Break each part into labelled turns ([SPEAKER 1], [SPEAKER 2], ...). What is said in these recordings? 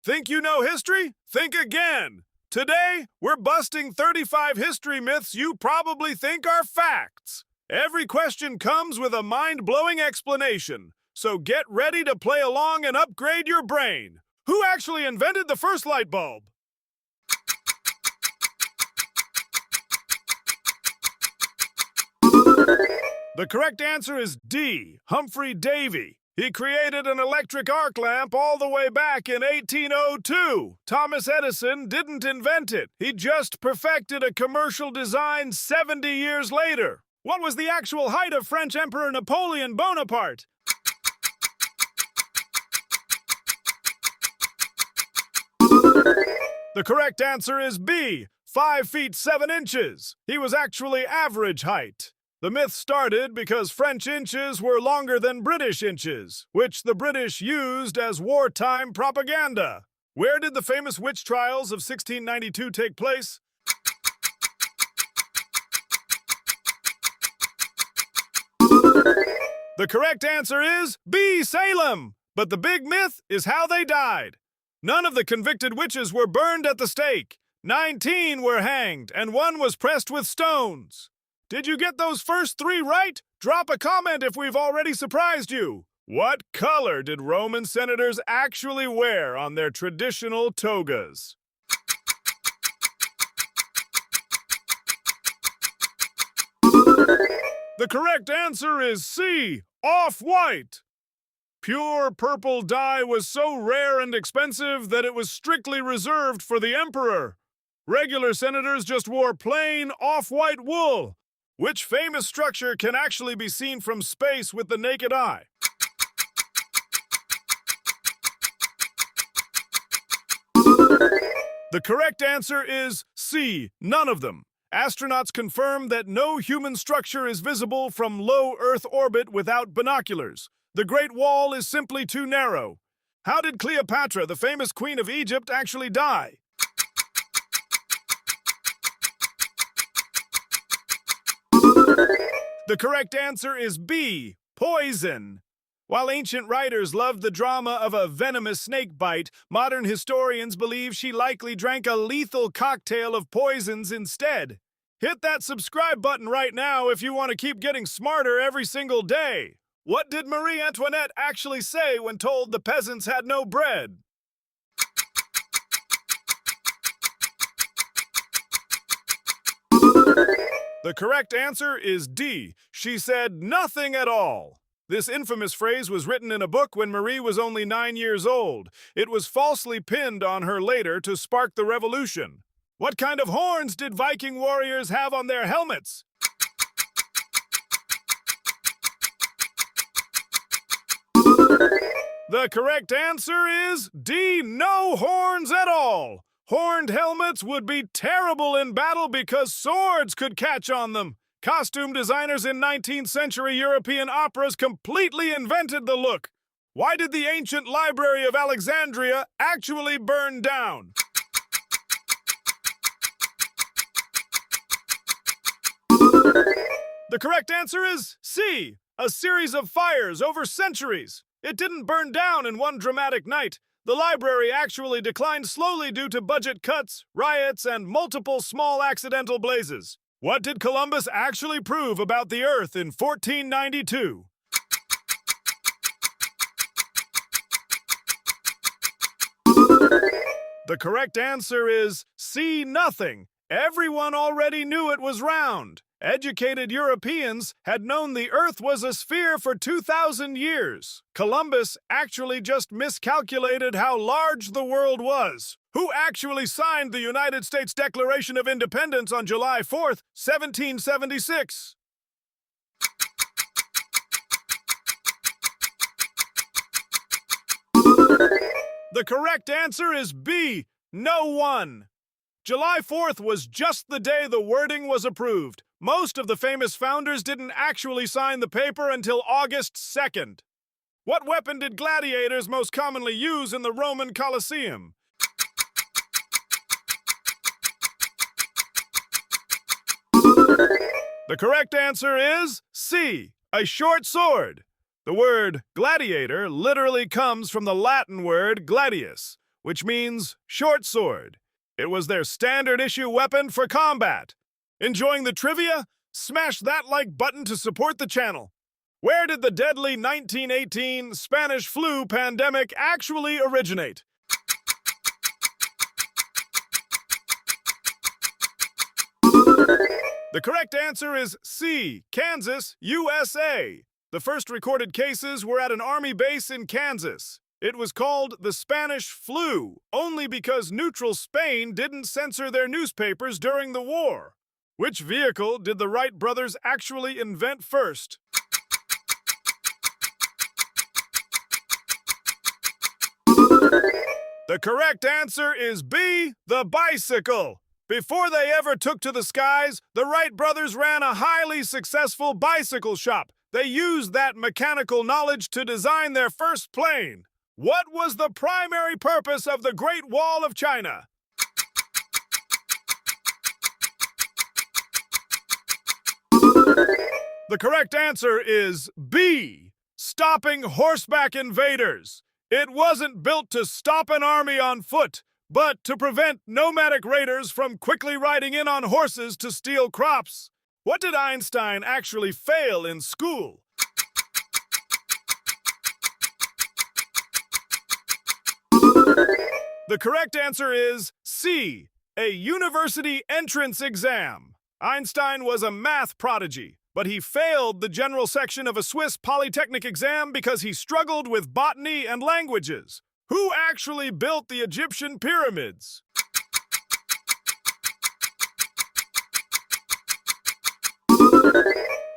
[SPEAKER 1] Think you know history? Think again! Today, we're busting 35 history myths you probably think are facts. Every question comes with a mind-blowing explanation, so get ready to play along and upgrade your brain. Who actually invented the first light bulb? The correct answer is D, Humphrey Davy. He created an electric arc lamp all the way back in 1802. Thomas Edison didn't invent it. He just perfected a commercial design 70 years later. What was the actual height of French Emperor Napoleon Bonaparte? The correct answer is B, 5 feet 7 inches. He was actually average height. The myth started because French inches were longer than British inches, which the British used as wartime propaganda. Where did the famous witch trials of 1692 take place? The correct answer is B, Salem. But the big myth is how they died. None of the convicted witches were burned at the stake. 19 were hanged, and 1 was pressed with stones. Did you get those first 3 right? Drop a comment if we've already surprised you. What color did Roman senators actually wear on their traditional togas? The correct answer is C, off-white. Pure purple dye was so rare and expensive that it was strictly reserved for the emperor. Regular senators just wore plain off-white wool. Which famous structure can actually be seen from space with the naked eye? The correct answer is C, none of them. Astronauts confirm that no human structure is visible from low Earth orbit without binoculars. The Great Wall is simply too narrow. How did Cleopatra, the famous queen of Egypt, actually die? The correct answer is B, poison. While ancient writers loved the drama of a venomous snake bite, modern historians believe she likely drank a lethal cocktail of poisons instead. Hit that subscribe button right now if you want to keep getting smarter every single day. What did Marie Antoinette actually say when told the peasants had no bread? The correct answer is D. She said nothing at all. This infamous phrase was written in a book when Marie was only 9 years old. It was falsely pinned on her later to spark the revolution. What kind of horns did Viking warriors have on their helmets? The correct answer is D, no horns at all. Horned helmets would be terrible in battle because swords could catch on them. Costume designers in 19th century European operas completely invented the look. Why did the ancient Library of Alexandria actually burn down? The correct answer is C, a series of fires over centuries. It didn't burn down in one dramatic night. The library actually declined slowly due to budget cuts, riots, and multiple small accidental blazes. What did Columbus actually prove about the Earth in 1492? The correct answer is C, nothing. Everyone already knew it was round. Educated Europeans had known the Earth was a sphere for 2,000 years. Columbus actually just miscalculated how large the world was. Who actually signed the United States Declaration of Independence on July 4th, 1776? The correct answer is B, no one. July 4th was just the day the wording was approved. Most of the famous founders didn't actually sign the paper until August 2nd. What weapon did gladiators most commonly use in the Roman Colosseum? The correct answer is C, a short sword. The word gladiator literally comes from the Latin word gladius, which means short sword. It was their standard issue weapon for combat. Enjoying the trivia? Smash that like button to support the channel. Where did the deadly 1918 Spanish flu pandemic actually originate? The correct answer is C, Kansas, USA. The first recorded cases were at an army base in Kansas. It was called the Spanish flu, only because neutral Spain didn't censor their newspapers during the war. Which vehicle did the Wright brothers actually invent first? The correct answer is B, the bicycle. Before they ever took to the skies, the Wright brothers ran a highly successful bicycle shop. They used that mechanical knowledge to design their first plane. What was the primary purpose of the Great Wall of China? The correct answer is B, stopping horseback invaders. It wasn't built to stop an army on foot, but to prevent nomadic raiders from quickly riding in on horses to steal crops. What did Einstein actually fail in school? The correct answer is C, a university entrance exam. Einstein was a math prodigy, but he failed the general section of a Swiss polytechnic exam because he struggled with botany and languages. Who actually built the Egyptian pyramids?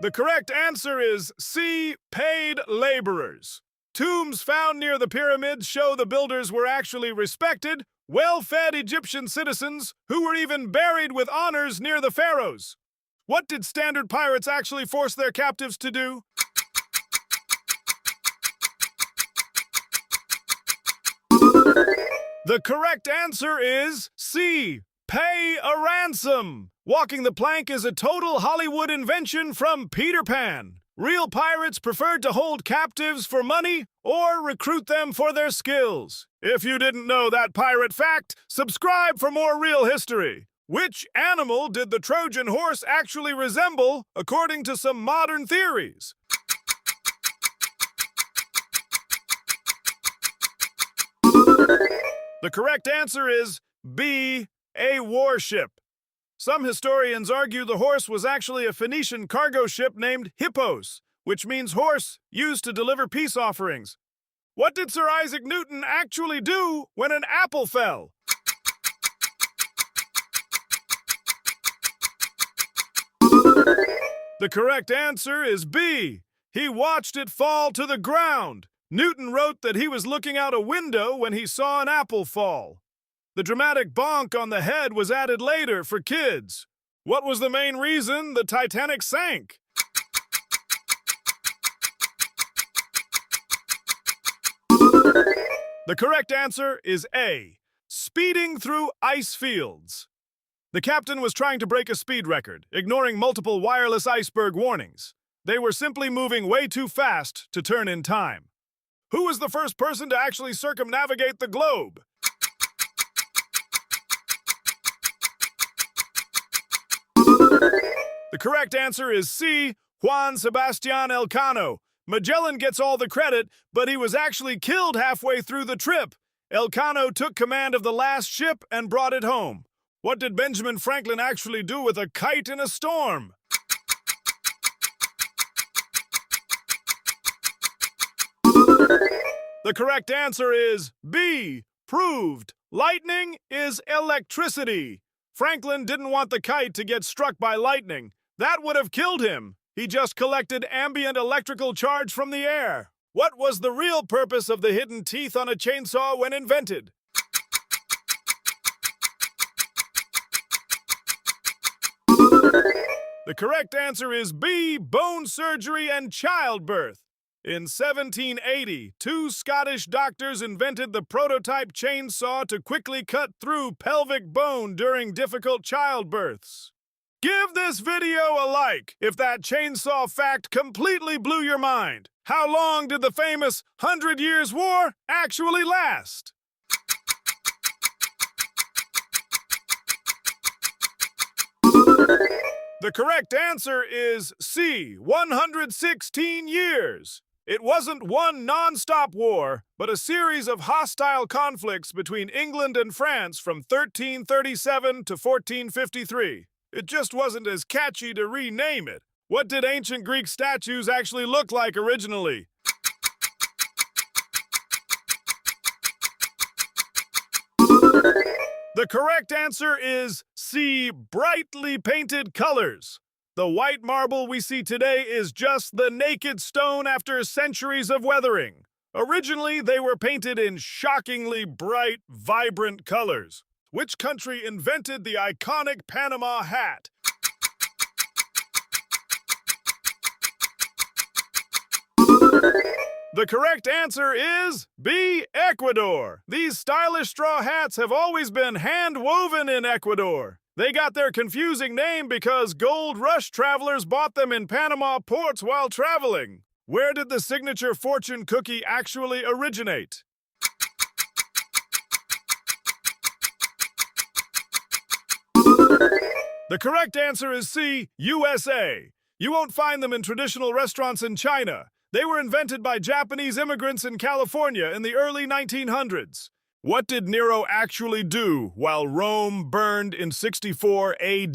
[SPEAKER 1] The correct answer is C, paid laborers. Tombs found near the pyramids show the builders were actually respected, well-fed Egyptian citizens who were even buried with honors near the pharaohs. What did standard pirates actually force their captives to do? The correct answer is C, pay a ransom. Walking the plank is a total Hollywood invention from Peter Pan. Real pirates preferred to hold captives for money or recruit them for their skills. If you didn't know that pirate fact, subscribe for more real history. Which animal did the Trojan horse actually resemble, according to some modern theories? The correct answer is B, a warship. Some historians argue the horse was actually a Phoenician cargo ship named Hippos, which means horse used to deliver peace offerings. What did Sir Isaac Newton actually do when an apple fell? The correct answer is B. He watched it fall to the ground. Newton wrote that he was looking out a window when he saw an apple fall. The dramatic bonk on the head was added later for kids. What was the main reason the Titanic sank? The correct answer is A, speeding through ice fields. The captain was trying to break a speed record, ignoring multiple wireless iceberg warnings. They were simply moving way too fast to turn in time. Who was the first person to actually circumnavigate the globe? The correct answer is C, Juan Sebastián Elcano. Magellan gets all the credit, but he was actually killed halfway through the trip. Elcano took command of the last ship and brought it home. What did Benjamin Franklin actually do with a kite in a storm? The correct answer is B, proved. Lightning is electricity. Franklin didn't want the kite to get struck by lightning. That would have killed him. He just collected ambient electrical charge from the air. What was the real purpose of the hidden teeth on a chainsaw when invented? The correct answer is B, bone surgery and childbirth. In 1780, two Scottish doctors invented the prototype chainsaw to quickly cut through pelvic bone during difficult childbirths. Give this video a like if that chainsaw fact completely blew your mind. How long did the famous 100 Years' War actually last? The correct answer is C, 116 years. It wasn't one non-stop war, but a series of hostile conflicts between England and France from 1337 to 1453. It just wasn't as catchy to rename it. What did ancient Greek statues actually look like originally? The correct answer is C, brightly painted colors. The white marble we see today is just the naked stone after centuries of weathering. Originally, they were painted in shockingly bright, vibrant colors. Which country invented the iconic Panama hat? The correct answer is B, Ecuador. These stylish straw hats have always been hand-woven in Ecuador. They got their confusing name because gold rush travelers bought them in Panama ports while traveling. Where did the signature fortune cookie actually originate? The correct answer is C, USA. You won't find them in traditional restaurants in China. They were invented by Japanese immigrants in California in the early 1900s. What did Nero actually do while Rome burned in 64 AD?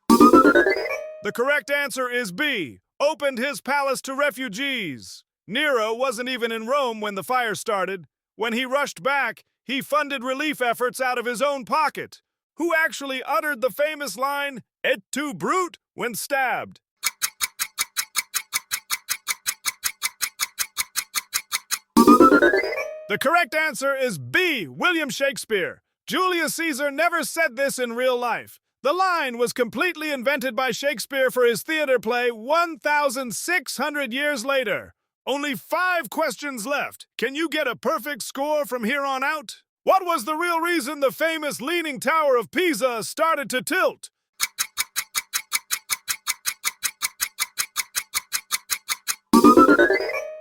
[SPEAKER 1] The correct answer is B, opened his palace to refugees. Nero wasn't even in Rome when the fire started. When he rushed back, he funded relief efforts out of his own pocket. Who actually uttered the famous line, "Et tu, brute," when stabbed? The correct answer is B, William Shakespeare. Julius Caesar never said this in real life. The line was completely invented by Shakespeare for his theater play 1,600 years later. Only 5 questions left. Can you get a perfect score from here on out? What was the real reason the famous Leaning Tower of Pisa started to tilt?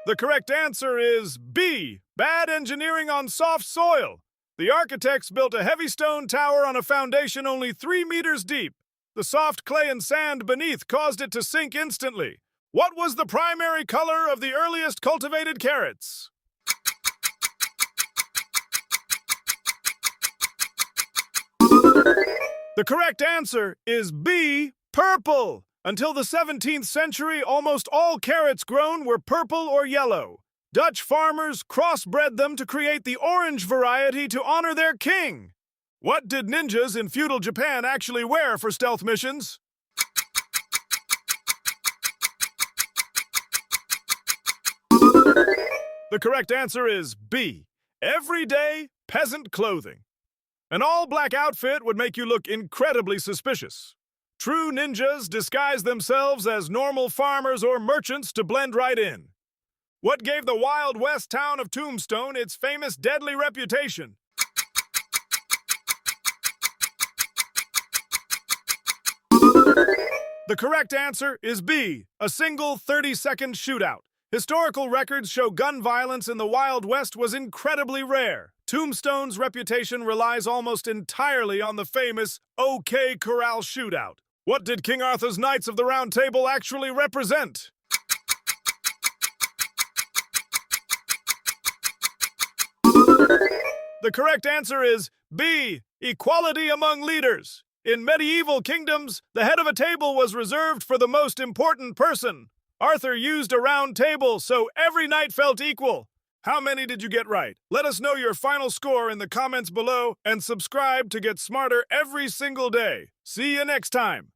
[SPEAKER 1] The correct answer is B, bad engineering on soft soil. The architects built a heavy stone tower on a foundation only 3 meters deep. The soft clay and sand beneath caused it to sink instantly. What was the primary color of the earliest cultivated carrots? The correct answer is B, purple. Until the 17th century, almost all carrots grown were purple or yellow. Dutch farmers crossbred them to create the orange variety to honor their king. What did ninjas in feudal Japan actually wear for stealth missions? The correct answer is B, everyday peasant clothing. An all-black outfit would make you look incredibly suspicious. True ninjas disguise themselves as normal farmers or merchants to blend right in. What gave the Wild West town of Tombstone its famous deadly reputation? The correct answer is B, a single 30-second shootout. Historical records show gun violence in the Wild West was incredibly rare. Tombstone's reputation relies almost entirely on the famous OK Corral shootout. What did King Arthur's Knights of the Round Table actually represent? The correct answer is B, equality among leaders. In medieval kingdoms, the head of a table was reserved for the most important person. Arthur used a round table, so every knight felt equal. How many did you get right? Let us know your final score in the comments below and subscribe to get smarter every single day. See you next time.